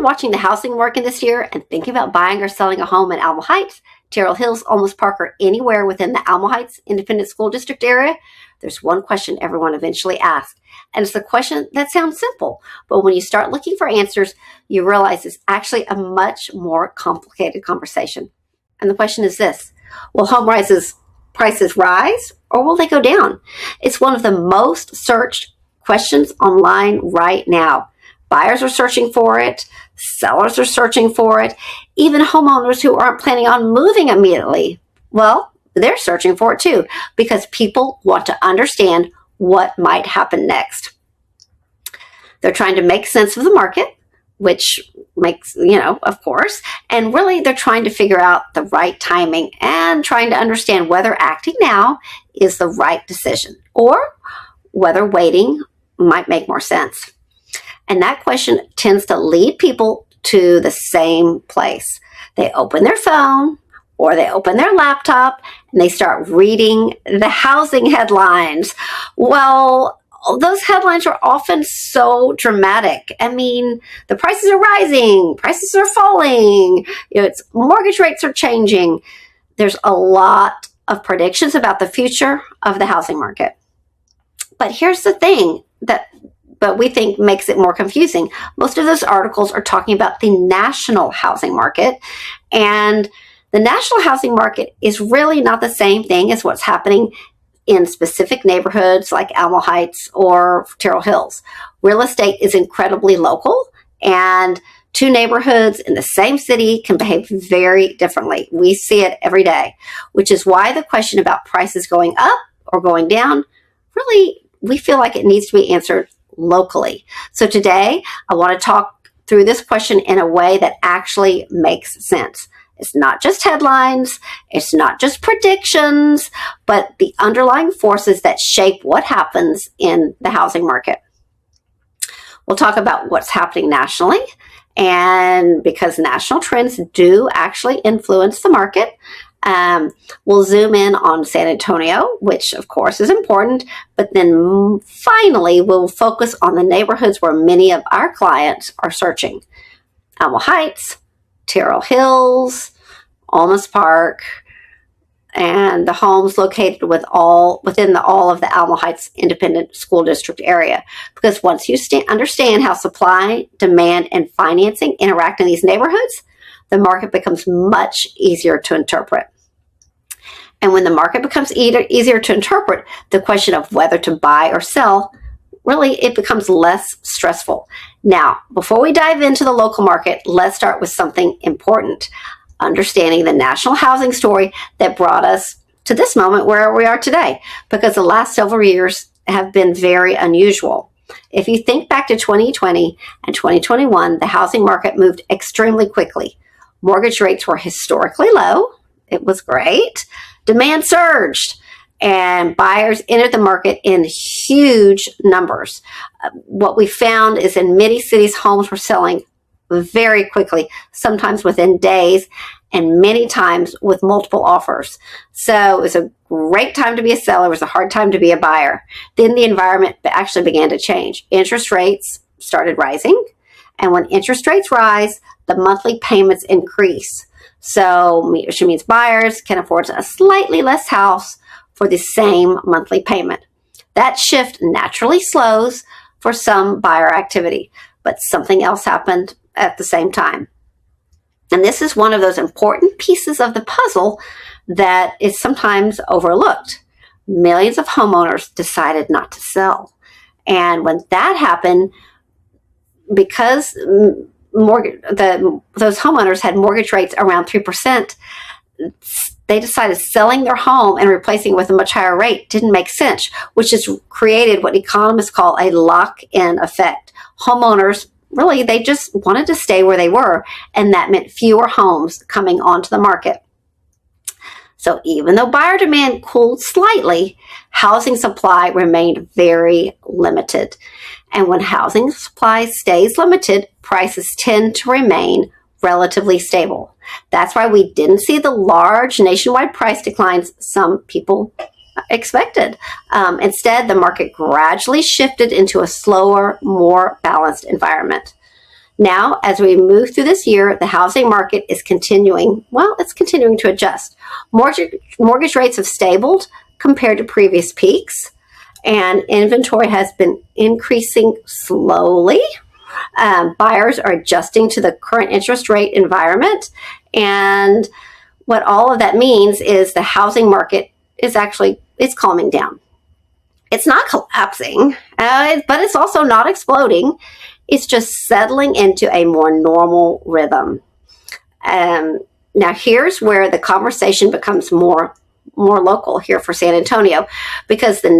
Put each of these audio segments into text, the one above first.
watching the housing market this year and thinking about buying or selling a home in Alamo Heights, Terrell Hills, Olmos Park, or anywhere within the Alamo Heights Independent School District area, there's one question everyone eventually asks. And it's the question that sounds simple, but when you start looking for answers, you realize it's actually a much more complicated conversation. And the question is this: will home prices rise, or will they go down? It's one of the most searched questions online right now. Buyers are searching for it. Sellers are searching for it. Even homeowners who aren't planning on moving immediately, well, they're searching for it too, because people want to understand what might happen next. They're trying to make sense of the market, which makes, of course, and really they're trying to figure out the right timing and trying to understand whether acting now is the right decision or whether waiting might make more sense. And that question tends to lead people to the same place. They open their phone or they open their laptop and they start reading the housing headlines. Well, those headlines are often so dramatic. I mean, the prices are rising, prices are falling, mortgage rates are changing. There's a lot of predictions about the future of the housing market. But here's the thing but we think makes it more confusing. Most of those articles are talking about the national housing market, and the national housing market is really not the same thing as what's happening in specific neighborhoods like Alamo Heights or Terrell Hills. Real estate is incredibly local, and two neighborhoods in the same city can behave very differently. We see it every day, which is why the question about prices going up or going down, really, we feel like it needs to be answered locally. So today, I want to talk through this question in a way that actually makes sense. It's not just headlines, it's not just predictions, but the underlying forces that shape what happens in the housing market. We'll talk about what's happening nationally, and because national trends do actually influence the market. We'll zoom in on San Antonio, which of course is important, but then finally we'll focus on the neighborhoods where many of our clients are searching. Alamo Heights, Terrell Hills, Olmos Park, and the homes located within all of the Alamo Heights Independent School District area. Because once you understand how supply, demand, and financing interact in these neighborhoods, the market becomes much easier to interpret. And when the market becomes easier to interpret, the question of whether to buy or sell, really, it becomes less stressful. Now, before we dive into the local market, let's start with something important: understanding the national housing story that brought us to this moment where we are today, because the last several years have been very unusual. If you think back to 2020 and 2021, the housing market moved extremely quickly. Mortgage rates were historically low. It was great. Demand surged, and buyers entered the market in huge numbers. What we found is in many cities, homes were selling very quickly, sometimes within days, and many times with multiple offers. So it was a great time to be a seller. It was a hard time to be a buyer. Then the environment actually began to change. Interest rates started rising, and when interest rates rise, the monthly payments increase. So which means buyers can afford a slightly less house for the same monthly payment. That shift naturally slows for some buyer activity, but something else happened at the same time. And this is one of those important pieces of the puzzle that is sometimes overlooked. Millions of homeowners decided not to sell. And when that happened, because those homeowners had mortgage rates around 3%, they decided selling their home and replacing it with a much higher rate didn't make sense, which has created what economists call a lock-in effect. Homeowners, really, they just wanted to stay where they were, and that meant fewer homes coming onto the market. So even though buyer demand cooled slightly, housing supply remained very limited. And when housing supply stays limited, prices tend to remain relatively stable. That's why we didn't see the large nationwide price declines some people expected. Instead, the market gradually shifted into a slower, more balanced environment. Now, as we move through this year, the housing market is continuing to adjust. Mortgage rates have stabilized compared to previous peaks, and inventory has been increasing slowly. Buyers are adjusting to the current interest rate environment, and what all of that means is the housing market is calming down. It's not collapsing, but it's also not exploding. It's just settling into a more normal rhythm. Now, here's where the conversation becomes more local here for San Antonio, because the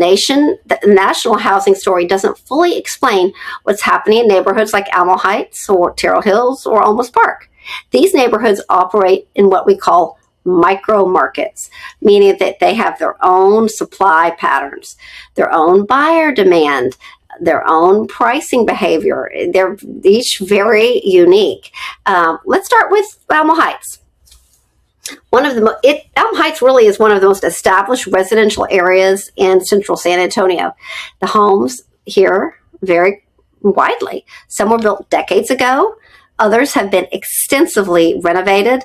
national housing story doesn't fully explain what's happening in neighborhoods like Alamo Heights or Terrell Hills or Olmos Park. These neighborhoods operate in what we call micro markets, meaning that they have their own supply patterns, their own buyer demand, their own pricing behavior. They're each very unique. Let's start with Alamo Heights. Alamo Heights really is one of the most established residential areas in central San Antonio. The homes here vary widely. Some were built decades ago. Others have been extensively renovated.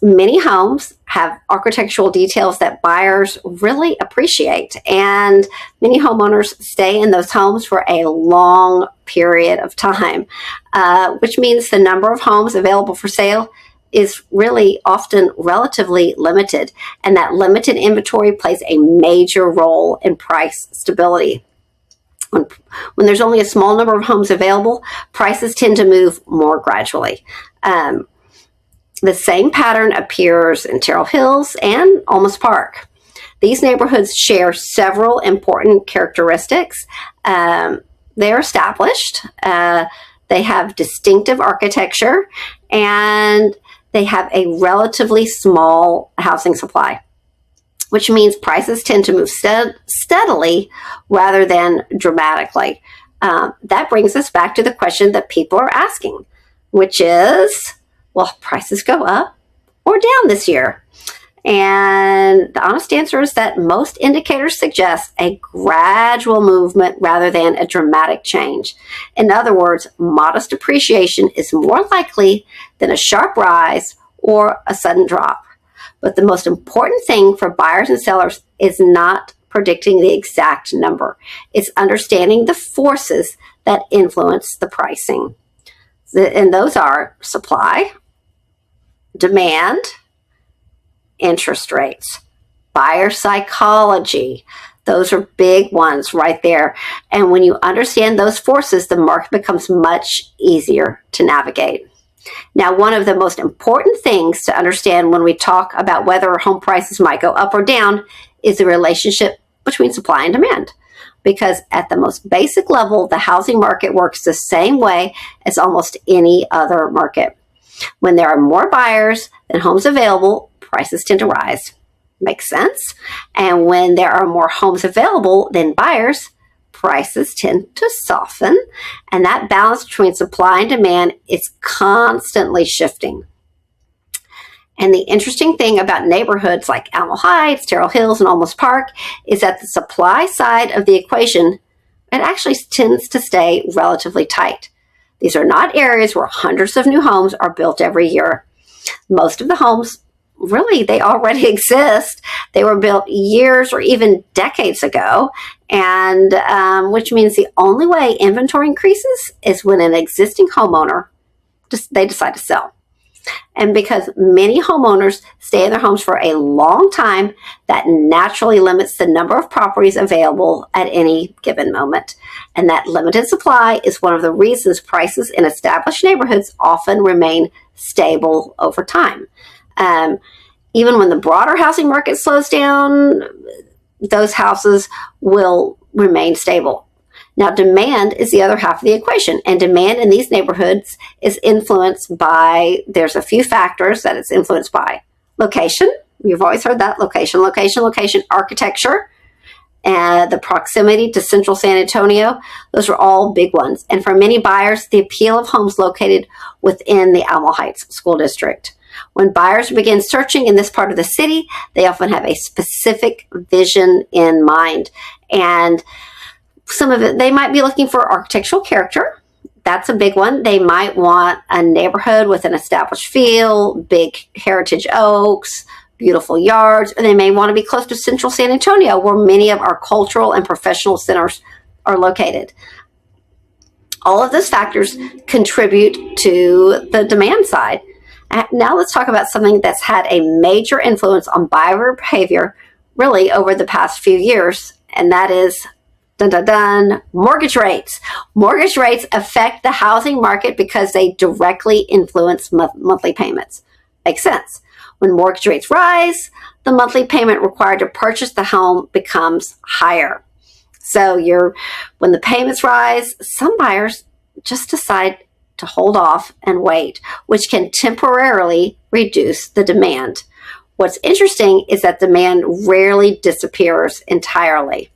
Many homes have architectural details that buyers really appreciate, and many homeowners stay in those homes for a long period of time, which means the number of homes available for sale is really often relatively limited, and that limited inventory plays a major role in price stability. When there's only a small number of homes available, prices tend to move more gradually. The same pattern appears in Terrell Hills and Olmos Park. These neighborhoods share several important characteristics. They're established, they have distinctive architecture, and they have a relatively small housing supply, which means prices tend to move steadily rather than dramatically. That brings us back to the question that people are asking, which is, will prices go up or down this year? And the honest answer is that most indicators suggest a gradual movement rather than a dramatic change. In other words, modest appreciation is more likely than a sharp rise or a sudden drop. But the most important thing for buyers and sellers is not predicting the exact number. It's understanding the forces that influence the pricing. And those are supply, demand, interest rates, buyer psychology. Those are big ones right there. And when you understand those forces, the market becomes much easier to navigate. Now, one of the most important things to understand when we talk about whether home prices might go up or down is the relationship between supply and demand. Because at the most basic level, the housing market works the same way as almost any other market. When there are more buyers than homes available, prices tend to rise. Makes sense? And when there are more homes available than buyers, prices tend to soften. And that balance between supply and demand is constantly shifting. And the interesting thing about neighborhoods like Alamo Heights, Terrell Hills, and Olmos Park is that the supply side of the equation, it actually tends to stay relatively tight. These are not areas where hundreds of new homes are built every year. Most of the homes, really, they already exist. They were built years or even decades ago, and which means the only way inventory increases is when an existing homeowner, they decide to sell. And because many homeowners stay in their homes for a long time, that naturally limits the number of properties available at any given moment. And that limited supply is one of the reasons prices in established neighborhoods often remain stable over time. Even when the broader housing market slows down, those houses will remain stable. Now, demand is the other half of the equation, and demand in these neighborhoods is influenced by, there's a few factors that it's influenced by. Location, you've always heard that, location, architecture, and the proximity to central San Antonio, those are all big ones. And for many buyers, the appeal of homes located within the Alamo Heights School District. When buyers begin searching in this part of the city, they often have a specific vision in mind. And some of it, they might be looking for architectural character. That's a big one. They might want a neighborhood with an established feel, big heritage oaks, beautiful yards, or they may want to be close to central San Antonio, where many of our cultural and professional centers are located. All of those factors contribute to the demand side. Now let's talk about something that's had a major influence on buyer behavior really over the past few years, and that is dun, dun, dun, mortgage rates. Mortgage rates affect the housing market because they directly influence monthly payments. Makes sense. When mortgage rates rise, the monthly payment required to purchase the home becomes higher. So when the payments rise, some buyers just decide to hold off and wait, which can temporarily reduce the demand. What's interesting is that demand rarely disappears entirely.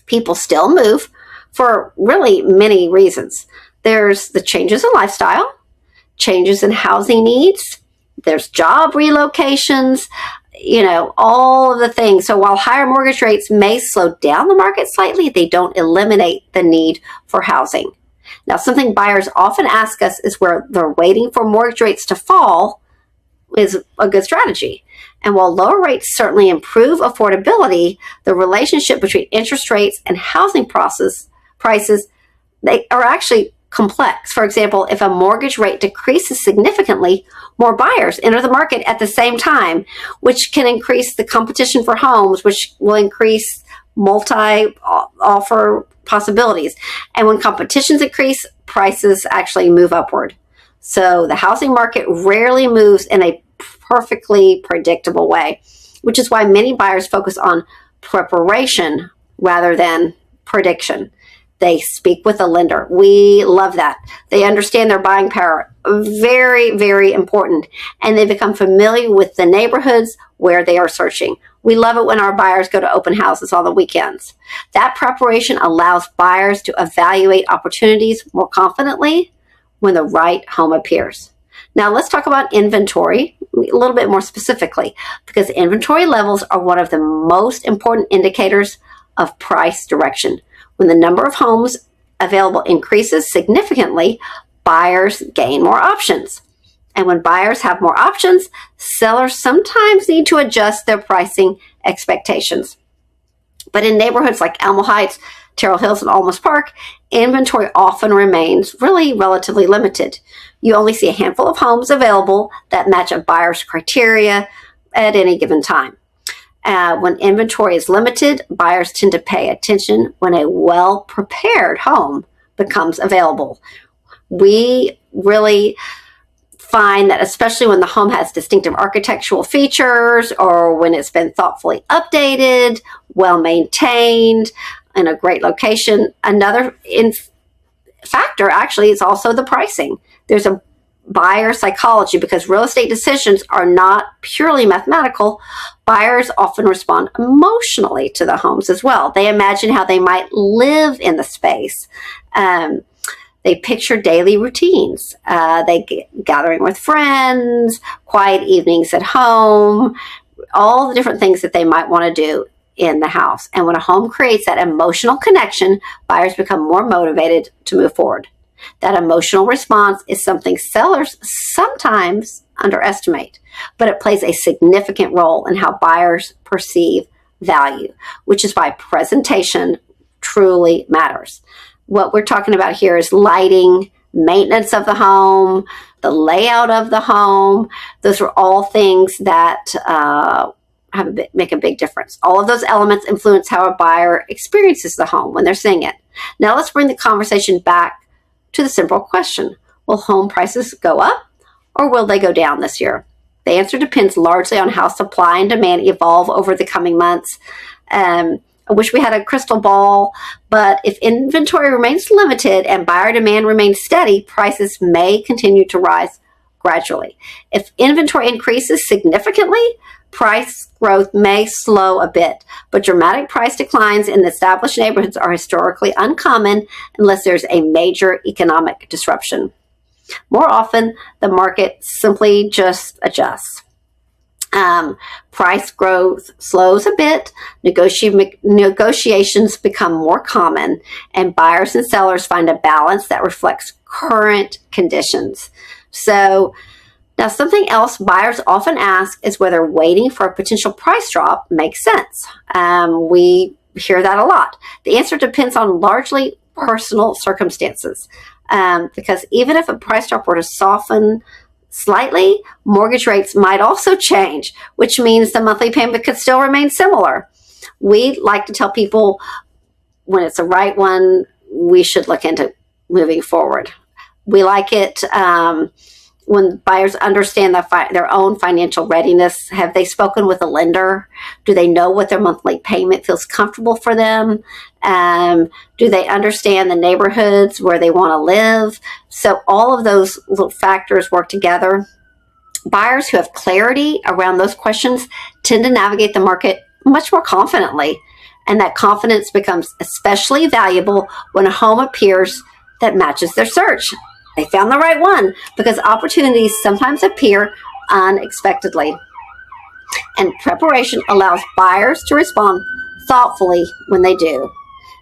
People still move for really many reasons. There's the changes in lifestyle, changes in housing needs, there's job relocations, all of the things. So while higher mortgage rates may slow down the market slightly, they don't eliminate the need for housing. Now, something buyers often ask us is where they're waiting for mortgage rates to fall is a good strategy. And while lower rates certainly improve affordability, the relationship between interest rates and housing prices, they are actually complex. For example, if a mortgage rate decreases significantly, more buyers enter the market at the same time, which can increase the competition for homes, which will increase multi-offer possibilities. And when competitions increase, prices actually move upward. So the housing market rarely moves in a perfectly predictable way, which is why many buyers focus on preparation rather than prediction. They speak with a lender. We love that. They understand their buying power. Very, very important. And they become familiar with the neighborhoods where they are searching. We love it when our buyers go to open houses on the weekends. That preparation allows buyers to evaluate opportunities more confidently when the right home appears. Now let's talk about inventory a little bit more specifically, because inventory levels are one of the most important indicators of price direction. When the number of homes available increases significantly, buyers gain more options. And when buyers have more options, sellers sometimes need to adjust their pricing expectations. But in neighborhoods like Alamo Heights, Terrell Hills, and Olmos Park, inventory often remains really relatively limited. You only see a handful of homes available that match a buyer's criteria at any given time. When inventory is limited, buyers tend to pay attention when a well-prepared home becomes available. We really find that especially when the home has distinctive architectural features or when it's been thoughtfully updated, well-maintained, in a great location, another factor actually is also the pricing. There's a buyer psychology because real estate decisions are not purely mathematical. Buyers often respond emotionally to the homes as well. They imagine how they might live in the space. They picture daily routines. Gathering with friends, quiet evenings at home, all the different things that they might want to do in the house. And when a home creates that emotional connection, buyers become more motivated to move forward. That emotional response is something sellers sometimes underestimate, but it plays a significant role in how buyers perceive value, which is why presentation truly matters. What we're talking about here is lighting, maintenance of the home, the layout of the home. Those are all things that make a big difference. All of those elements influence how a buyer experiences the home when they're seeing it. Now let's bring the conversation back to the simple question. Will home prices go up or will they go down this year? The answer depends largely on how supply and demand evolve over the coming months. I wish we had a crystal ball, but if inventory remains limited and buyer demand remains steady, prices may continue to rise gradually. If inventory increases significantly, price growth may slow a bit, but dramatic price declines in established neighborhoods are historically uncommon unless there's a major economic disruption. More often, the market simply just adjusts. Price growth slows a bit, negotiations become more common, and buyers and sellers find a balance that reflects current conditions. So now something else buyers often ask is whether waiting for a potential price drop makes sense. We hear that a lot. The answer depends on largely personal circumstances, because even if a price drop were to soften slightly, mortgage rates might also change, which means the monthly payment could still remain similar. We like to tell people when it's the right one, we should look into moving forward. We like it when buyers understand their own financial readiness. Have they spoken with a lender? Do they know what their monthly payment feels comfortable for them? Do they understand the neighborhoods where they want to live? So all of those little factors work together. Buyers who have clarity around those questions tend to navigate the market much more confidently. And that confidence becomes especially valuable when a home appears that matches their search. They found the right one, because opportunities sometimes appear unexpectedly. And preparation allows buyers to respond thoughtfully when they do.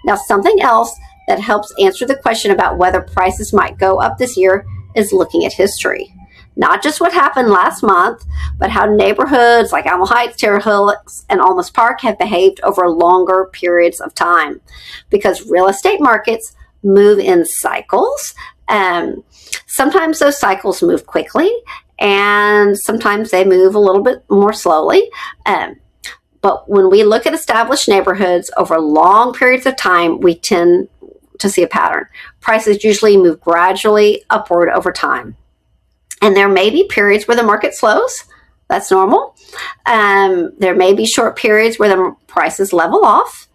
Now, something else that helps answer the question about whether prices might go up this year is looking at history. Not just what happened last month, but how neighborhoods like Alamo Heights, Terrell Hills, and Olmos Park have behaved over longer periods of time. Because real estate markets move in cycles. Sometimes those cycles move quickly, and sometimes they move a little bit more slowly. But when we look at established neighborhoods over long periods of time, we tend to see a pattern. Prices usually move gradually upward over time. And there may be periods where the market slows. That's normal. There may be short periods where the prices level off.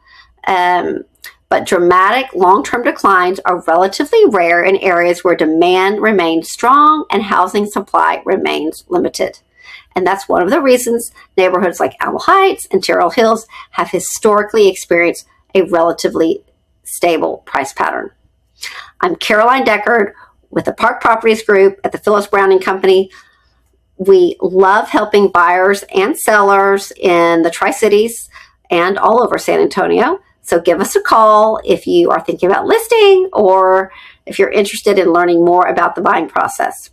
But dramatic long-term declines are relatively rare in areas where demand remains strong and housing supply remains limited. And that's one of the reasons neighborhoods like Alamo Heights and Terrell Hills have historically experienced a relatively stable price pattern. I'm Caroline Deckard with the Park Properties Group at the Phyllis Browning Company. We love helping buyers and sellers in the Tri-Cities and all over San Antonio. So give us a call if you are thinking about listing or if you're interested in learning more about the buying process.